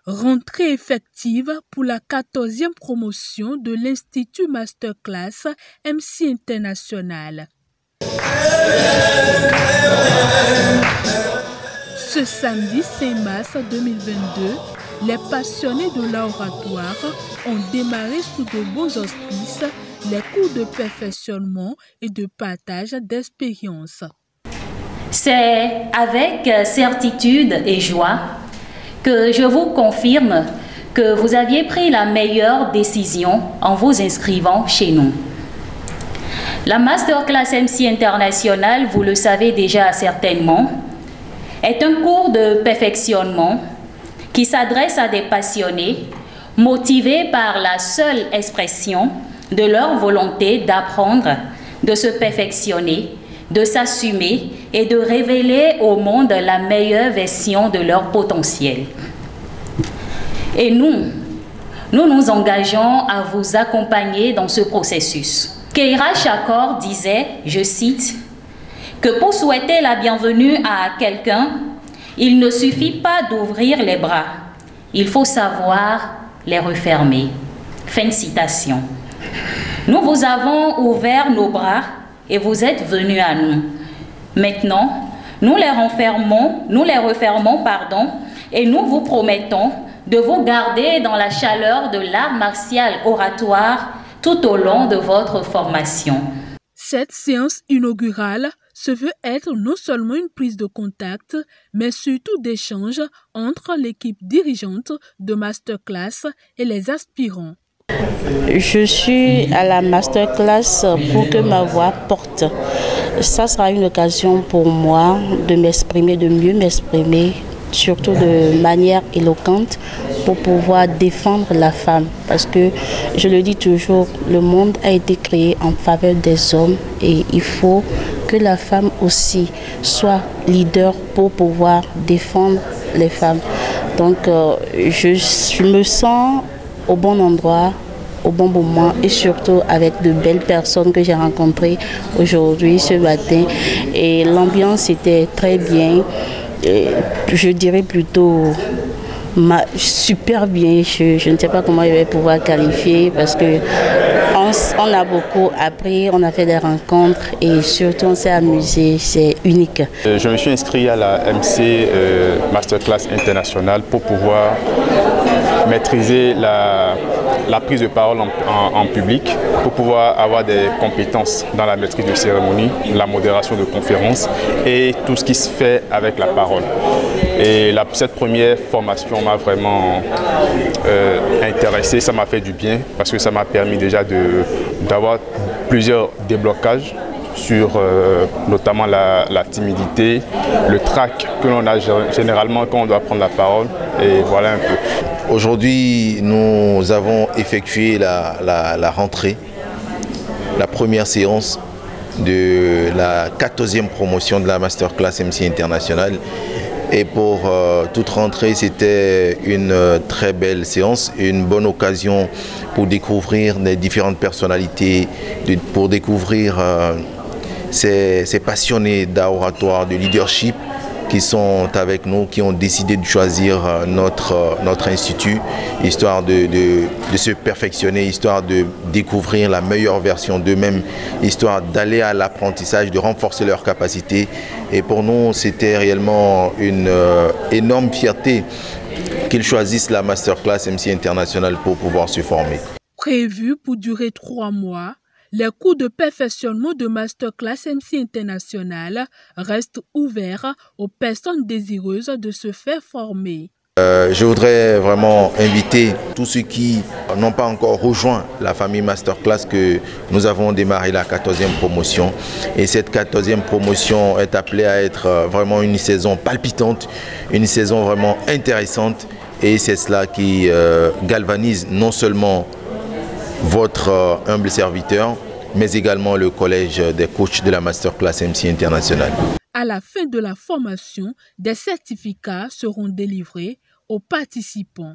Rentrée effective pour la 14e promotion de l'Institut Masterclass MC International. Ce samedi 5 mars 2022, les passionnés de l'oratoire ont démarré sous de beaux auspices les cours de perfectionnement et de partage d'expériences. C'est avec certitude et joie que je vous confirme que vous aviez pris la meilleure décision en vous inscrivant chez nous. La Masterclass MC International, vous le savez déjà certainement, est un cours de perfectionnement qui s'adresse à des passionnés motivés par la seule expression de leur volonté d'apprendre, de se perfectionner, de s'assumer et de révéler au monde la meilleure version de leur potentiel. Et nous nous engageons à vous accompagner dans ce processus. Keira Chakor disait, je cite, que pour souhaiter la bienvenue à quelqu'un, il ne suffit pas d'ouvrir les bras, il faut savoir les refermer. Fin de citation. Nous vous avons ouvert nos bras et vous êtes venus à nous. Maintenant, nous les refermons, et nous vous promettons de vous garder dans la chaleur de l'art martial oratoire tout au long de votre formation. Cette séance inaugurale se veut être non seulement une prise de contact, mais surtout d'échange entre l'équipe dirigeante de Masterclass et les aspirants. Je suis à la Masterclass pour que ma voix porte. Ça sera une occasion pour moi de m'exprimer, de mieux m'exprimer, surtout de manière éloquente pour pouvoir défendre la femme. Parce que, je le dis toujours, le monde a été créé en faveur des hommes et il faut que la femme aussi soit leader pour pouvoir défendre les femmes. Donc, je me sens au bon endroit, au bon moment et surtout avec de belles personnes que j'ai rencontrées aujourd'hui, ce matin. Et l'ambiance était très bien. Je dirais plutôt super bien. Je ne sais pas comment je vais pouvoir qualifier parce que on a beaucoup appris, on a fait des rencontres et surtout on s'est amusé, c'est unique. Je me suis inscrit à la MC Masterclass International pour pouvoir maîtriser la prise de parole en public, pour pouvoir avoir des compétences dans la maîtrise de cérémonie, la modération de conférences et tout ce qui se fait avec la parole. Et cette première formation m'a vraiment intéressé, ça m'a fait du bien parce que ça m'a permis déjà d'avoir plusieurs déblocages sur notamment la timidité, le trac que l'on a généralement quand on doit prendre la parole, et voilà un peu. Aujourd'hui, nous avons effectué la rentrée, la première séance de la 14e promotion de la Masterclass MC International. Et pour toute rentrée, c'était une très belle séance, une bonne occasion pour découvrir les différentes personnalités, pour découvrir ces passionnés d'art oratoire, de leadership qui sont avec nous, qui ont décidé de choisir notre institut, histoire de se perfectionner, histoire de découvrir la meilleure version d'eux-mêmes, histoire d'aller à l'apprentissage, de renforcer leurs capacités. Et pour nous, c'était réellement une énorme fierté qu'ils choisissent la Masterclass MC International pour pouvoir se former. Prévu pour durer 3 mois, les cours de perfectionnement de Masterclass MC International restent ouverts aux personnes désireuses de se faire former. Je voudrais vraiment inviter tous ceux qui n'ont pas encore rejoint la famille Masterclass que nous avons démarré la 14e promotion. Et cette 14e promotion est appelée à être vraiment une saison palpitante, une saison vraiment intéressante. Et c'est cela qui galvanise non seulement votre humble serviteur, mais également le collège des coachs de la Masterclass MC International. À la fin de la formation, des certificats seront délivrés aux participants.